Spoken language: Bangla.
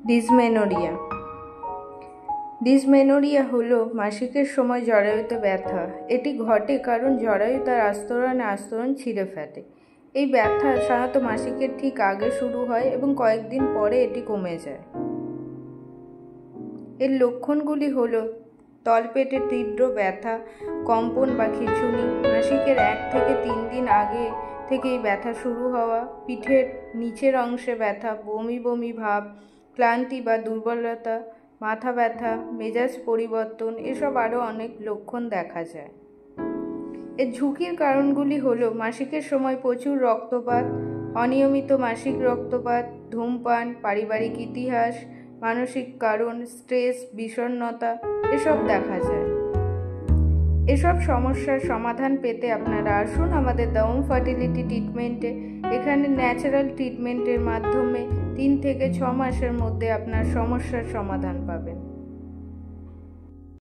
ডিসমেনোরিয়া। ডিসমেনোরিয়া হলো মাসিকের সময় জরায়ুতে ব্যথা। এটি ঘটে কারণ জরায়ু তার আস্তরণ ছিঁড়ে ফেলে। এই ব্যথা সাধারণত মাসিকের ঠিক আগে শুরু হয় এবং কয়েকদিন পরে এটি কমে যায়। এর লক্ষণগুলি হলো তলপেটে তীব্র ব্যথা, কম্পন বা খিঁচুনি, মাসিকের 1 থেকে 3 দিন আগে থেকেই ব্যথা শুরু হওয়া, পিঠের নিচের অংশে ব্যথা, বমি বমি ভাব, ক্লান্তি বা দুর্বলতা, মাথা ব্যথা, মেজাজ পরিবর্তন, এসব আরও অনেক লক্ষণ দেখা যায়। এর ঝুঁকির কারণগুলি হলো মাসিকের সময় প্রচুর রক্তপাত, অনিয়মিত মাসিক রক্তপাত, ধূমপান, পারিবারিক ইতিহাস, মানসিক কারণ, স্ট্রেস, বিষণ্ণতা, এসব দেখা যায়। এসব সমস্যার সমাধান পেতে আপনারা আসুন আমাদের দ্য ওম ফার্টিলিটি ট্রিটমেন্টে। এখানে ন্যাচারাল ট্রিটমেন্টের মাধ্যমে 3 থেকে 6 মাসের মধ্যে আপনার সমস্যার সমাধান পাবেন।